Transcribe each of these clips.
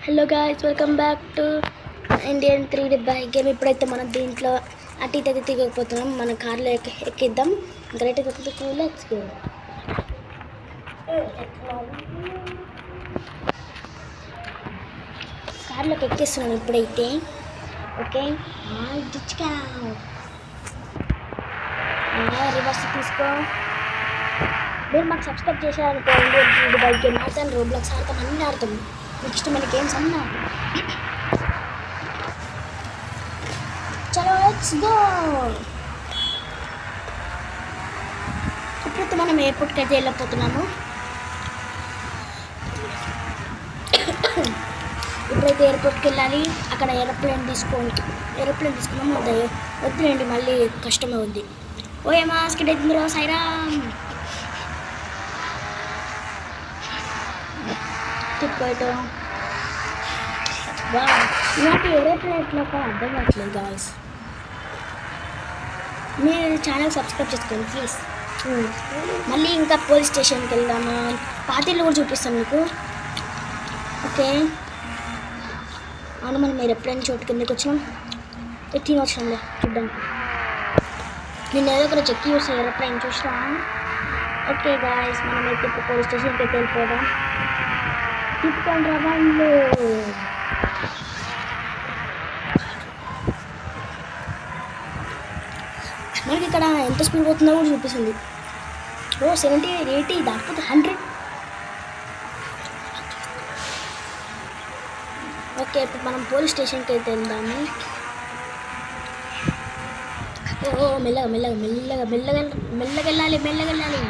Hello guys, welcome back to Indian 3D bike game. ఇప్పుడైతే మనం దీంట్లో అటు ఇటు తిరగకపోతున్నాం. మన కార్లో ఎక్కిద్దాం. Great let's go. కార్లోకి ఎక్కిస్తున్నాను ఇప్పుడైతే. ఓకే, రివర్స్ తీసుకో. మీరు మాకు సబ్స్క్రైబ్ చేశారనుకో, ఇండియన్ 3D బైక్ గేమ్ ఆడతాను, రోబ్లాక్స్ ఆడతాం, అన్నీ ఆడతాం. మీకు ఇష్టమైన గేమ్స్ అన్నా. చలో లెట్స్ గో. ఇప్పుడైతే మనం ఎయిర్పోర్ట్కి అయితే వెళ్ళిపోతున్నాము. ఇప్పుడైతే ఎయిర్పోర్ట్కి వెళ్ళాలి. అక్కడ ఏరోప్లేన్ తీసుకున్నాము. వద్దులేండి, మళ్ళీ కష్టం అవుద్ది. ఓ ఏమా స్కిడ్ అవుతుందిరా సైరామ్. తిప్పేటో నాకు ఏరోప్లేన్లో అర్థం కావట్లేదు గాయ్స్. మీరు ఛానల్ సబ్స్క్రైబ్ చేసుకోండి ప్లీజ్. మళ్ళీ ఇంకా పోలీస్ స్టేషన్కి వెళ్దామా, పార్టీలు కూడా చూపిస్తాను మీకు. ఓకే, అవును, మనం ఏరోప్లేన్ చోటు కిందకి వచ్చినాం. తిని వచ్చినాంలే చూడ్డానికి. నేను ఏదో ఒకటి చెక్ చూస్తాను, ఏరోప్లేన్ చూసినా. ఓకే గాయ్స్, మనం అయితే ఇప్పుడు పోలీస్ స్టేషన్కి అయితే వెళ్ళిపోదాం. తిప్పుకొని రవాళ్ళు. మనకి ఇక్కడ ఎంత స్పీడ్ పోతుందో కూడా చూపిస్తుంది. 70, 80 దాటిపోతే 100. ఓకే, ఇప్పుడు మనం పోలీస్ స్టేషన్కి అయితే వెళ్దాము. మెల్లగా మెల్లగా మెల్లగా మెల్లగా మెల్లగా వెళ్ళాలి, మెల్లగా వెళ్ళాలి.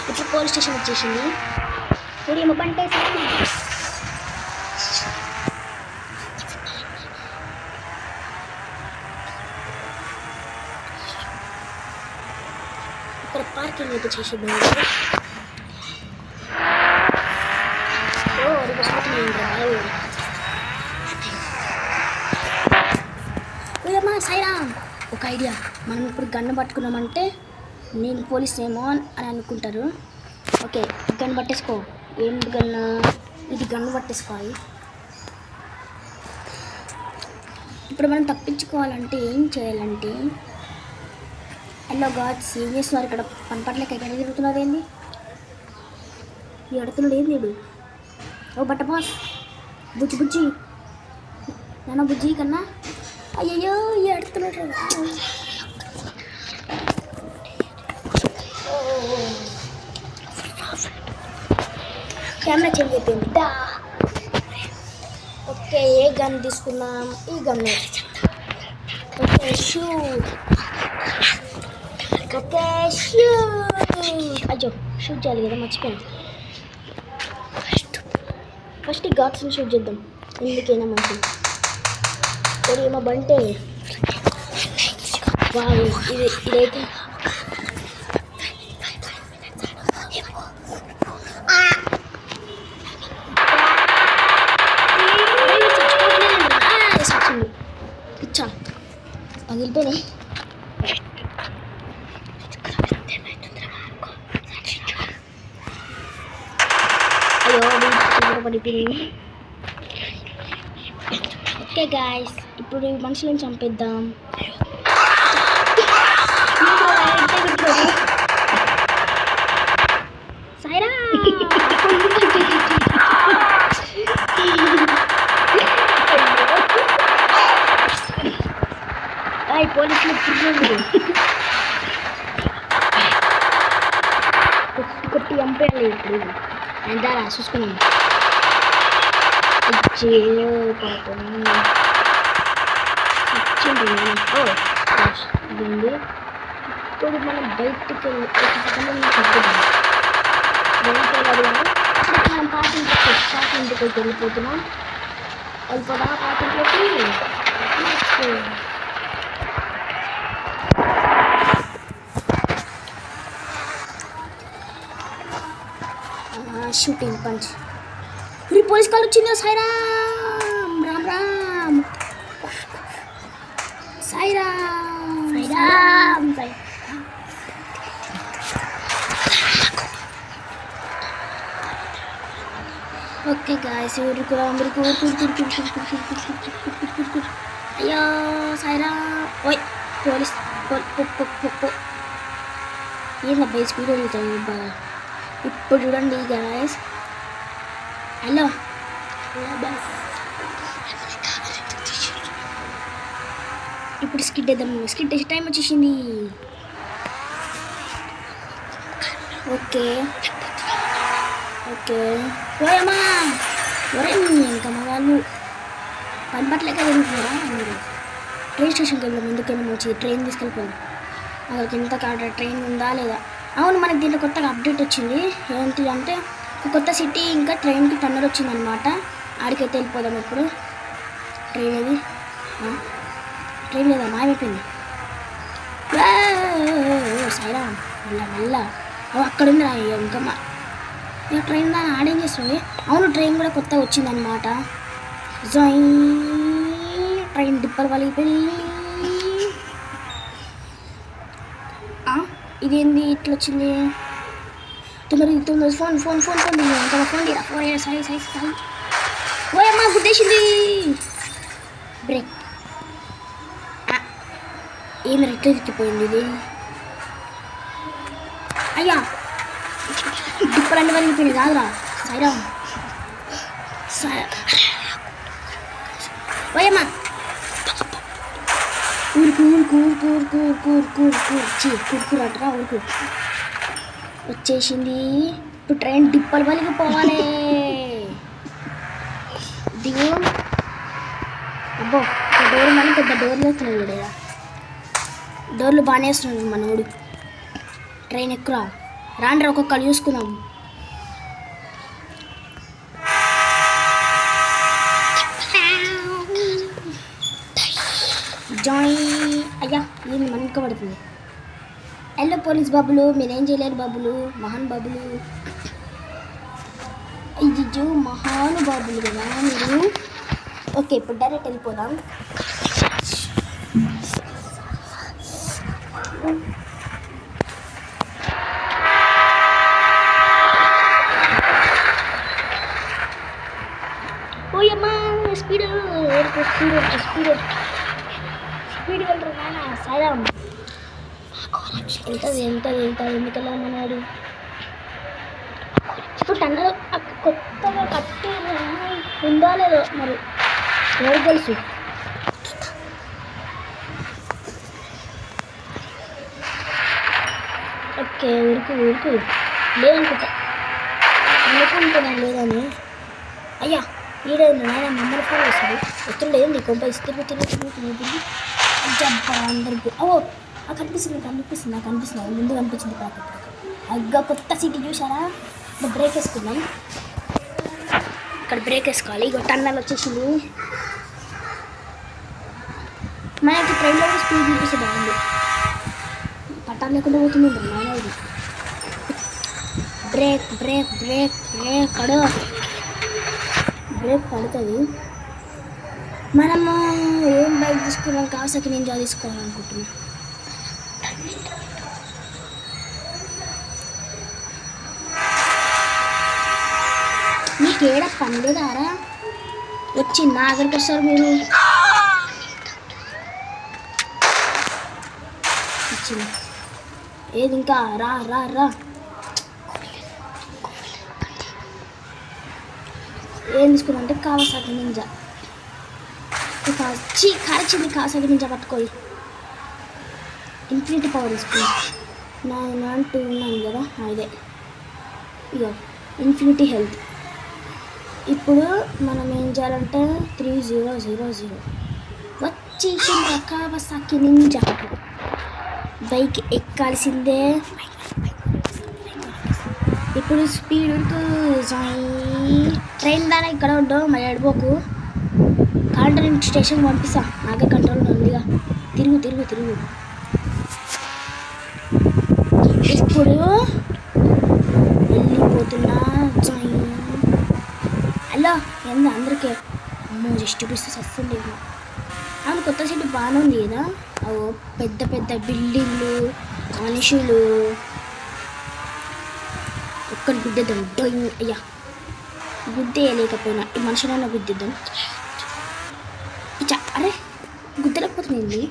ఇప్పుడు పోలీస్ స్టేషన్ వచ్చేసింది. ఇప్పుడు ఏమో బంటే ఇక్కడ పార్కింగ్ అయితే చేసింది. సైరామ్, ఒక ఐడియా. మనం ఇప్పుడు గన్ను పట్టుకున్నామంటే నేను పోలీస్ ఏమో అని అనుకుంటారు. ఓకే, గన్ను పట్టేసుకో. ఏం గన్ను ఇది? గన్ను పట్టేసుకోవాలి. ఇప్పుడు మనం తప్పించుకోవాలంటే ఏం చేయాలంటే, హలో గాడ్స్, ఏం చేస్తున్నారు ఇక్కడ? పనిపట్లకి ఎక్కడ తిరుగుతున్నారు? ఏంది ఈ అడుగుతున్నాడు? ఏంది వీడు? ఓ బట్ట బాస్, బుజ్జి బుజ్జి, నాన్న బుజ్జి కన్నా. అయ్యయ్యో, ఈ అడుగుతున్నాడు. కెమెరా చేంజ్ అయిపోయింది. ఓకే, ఏ గన్ తీసుకున్నాం? ఈ gun. Okay, shoot. Okay, shoot. అయ్యో, షూట్ చేయాలి కదా, మర్చిపోయాను. ఫస్ట్ ఈ గాడ్స్ని షూట్ చేద్దాం, ఎందుకైనా మంచిది. ఏమో బంటే. వావ్, ఇదైతే పిచ్చా పగిలిపోయినాయి. అయ్యో, పడిపోయింది. ఓకే గాయ్స్, ఇప్పుడు మనుషులను చంపేద్దాం. సైరా పోలీసులు కొట్టి చంపేయాలి. ఇప్పుడు ఎంతారా చూసుకున్నాం. పాపం వచ్చింది. ఇప్పుడు మనం బయటికి వెళ్ళి మనం పాటింటికి వెళ్ళిపోతున్నాం. వెళ్ళిపోదా పాటింట్లోకి. Shooting punch. పోలీస్ కాల్ వచ్చిందో. సైరామ్, రామ్ రామ్, సైరామ్, సైరామ్. ఓకే గాయస్ ఊరుకురా ఊరుకు అయ్యో సాయిరా ఓయ్ పోలీస్ ఏందబ్బా స్పీడ్ వెళ్తాయి బాగా. ఇప్పుడు చూడండి గాయస్. హలో ఇప్పుడు స్కిడ్ వేద్దాం. స్కిడ్ వేసే టైం వచ్చేసింది. ఓకే ఓకే ఓయమ్మా ఒరే ఇంకా మా వాళ్ళు పని పట్లేక తిరుగుతున్నారా మీరు? ట్రైన్ స్టేషన్కి వెళ్దాం. ఎందుకైనా మంచి ట్రైన్ తీసుకెళ్ళిపోయాం. అక్కడికి ఎంత ట్రైన్ ఉందా లేదా. అవును మనకి దీంట్లో కొత్తగా అప్డేట్ వచ్చింది. ఏంటి అంటే ఒక కొత్త సిటీ ఇంకా ట్రైన్కి టన్నర్ వచ్చిందనమాట. ఆడికైతే వెళ్ళిపోదాం. ఇప్పుడు ట్రైన్ ఏది? ట్రైన్ లేదా మాయమైపోయింది. సైరా మళ్ళా మళ్ళా అక్కడ ఉంది ఇంకా ఇక ట్రైన్ దాన్ని ఆడేం చేస్తుంది. అవును ట్రైన్ కూడా కొత్త వచ్చిందనమాట. ట్రైన్ డిప్పర్ వలిగిపోయి ఇదేంది ఇట్లా వచ్చింది? తొందర ఫోన్ ఫోన్ ఫోన్ ఫోన్ ఇంకా ఫోన్ ఫోన్ సై సై సై ఓయమ్మా గుద్దేసింది. బ్రేక్ ఏమి రెట్లు ఎక్కిపోయింది ఇది. అయ్యా డిప్పలన్నీ వలిగిపోయింది కాదురా సైరా. ఓయమ్మా ఊరుకు ఊరుకు ఊరుకు ఊరుకు ఊరుకు ఊరుకు ఊరుకు కూరుకురు అట్రా ఊరుకు వచ్చేసింది. ఇప్పుడు ట్రైన్ డిప్పలు వలిగిపోవాలి. దిగు అబ్బో డోర్ మనం పెద్ద డోర్లు వేస్తున్నాడు కదా. డోర్లు బాగానే వేస్తున్నాడు మనోడు. ట్రైన్ ఎక్కురా రాండ్రా ఒక్కొక్కరు చూసుకుందాం. జాయ్ అయ్యా ఏంది మనక పడుతుంది. ఎల్లో పోలీస్ బాబులు మీరేం చేయలేరు బాబులు. మహాన్ బాబులు ఇది మహాను బాబులు కదా మీరు. ఓకే ఇప్పుడు డైరెక్ట్ వెళ్ళిపోదాం. ఓయమ్మా స్పీడ్ స్పీడ్ స్పీడ్ స్పీడ్ వెళ్ళరు నాన్న సాయం వెళ్తుంది వెళ్తుంది వెళ్తుంది ఎందుకలా అన్నాడు. ఇప్పుడు టన్నర్ కొత్తగా కట్టి ఉందా లేదో మరి ఎవరు తెలుసు. ఓకే ఊరుకు ఊరుకు లేదనుకుంటా అనుకుంటున్నాను లేదని. అయ్యా ఈడేది నాయన మమ్మల్ని ఫోన్ వస్తుంది. ఎత్తుండేది కొంప తిరుగు తిరుగు తిరుగు తిరిగి జబ్బా అందరికి ఓ కనిపిస్తుంది కనిపిస్తుంది నాకు కనిపిస్తుంది. ముందు కనిపించింది అగ్గ కొత్త సిటీ చూసారా. ఇప్పుడు బ్రేక్ వేసుకున్నాం. ఇక్కడ బ్రేక్ వేసుకోవాలి. ఇక టన్నల్ వచ్చేసింది. మనకి ట్రైన్లో కూడా స్పీడ్ చూపిస్తే బాగుంది. పట్టాలు లేకుండా పోతుంది నాయన ఇది. బ్రేక్ బ్రేక్ బ్రేక్ బ్రేక్ పడు బ్రేక్ పడుతుంది. మనము ఏం బైక్ తీసుకున్నాం కావాల్సి నింజా తీసుకోవాలనుకుంటున్నాం. మీకు ఏడ పని లేదారా వచ్చి నా దగ్గరికి వస్తారు మీరు. వచ్చింది ఏది ఇంకా రా రా రా. ఏం తీసుకున్నా అంటే కావాసాకి నింజా కాల్చింది. కావాసాకి నింజా పట్టుకోయి ఇన్ఫినిటీ పవర్ తీసుకున్నా. 912 ఉన్నాను కదా ఇదే ఇక ఇన్ఫినిటీ హెల్త్. ఇప్పుడు మనం ఏం చేయాలంటే 3000 వచ్చేసింది కావాసాకి నింజా. బైక్ ఎక్కాల్సిందే. ఇప్పుడు స్పీడ్ ట్రైన్ దాని ఇక్కడ ఉండవు మరి అడిపోకు. కాంటే నేను స్టేషన్కి పంపిస్తా. నాకే కంట్రోల్ ఉందిగా. తిరుగు తిరుగు తిరుగు. ఇప్పుడు వెళ్ళిపోతున్నా. హలో ఏంది అందరికీ అమ్మో జస్ట్ పిస్తే వస్తుంది. అవును కొత్త సిటీ బాగానే ఉంది కదా. అవు పెద్ద పెద్ద బిల్డింగ్లు మనుషులు ఒక్కరి గుడ్డేద్దాం. అయ్యా గుద్దేయలేకపోయినా ఈ మనుషులన్న గుద్దిద్దాం. అరే గుద్దలేకపోతుంది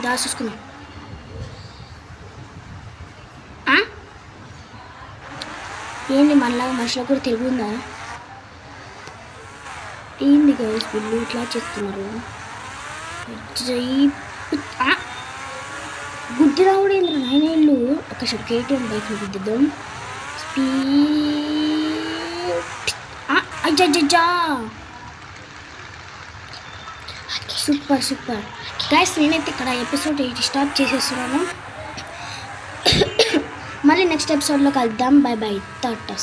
దాచి చూసుకుందాం. ఏంటి మనలాగా మనుషులకు కూడా తెలుగు ఉందా? ఏంది గైస్ వీళ్ళు ఇట్లా చేస్తున్నారు? గుద్దిరా కూడా ఏంద్రా నాయన ఇల్లు. ఒక కేటీఎం బైక్ని గుద్దిద్దాం. అజ్జా సూపర్ సూపర్ గైస్. నేనైతే ఇక్కడ ఎపిసోడ్ 8 స్టార్ట్ చేసేస్తున్నాను. మళ్ళీ నెక్స్ట్ ఎపిసోడ్లో కలుద్దాం. By by Tata.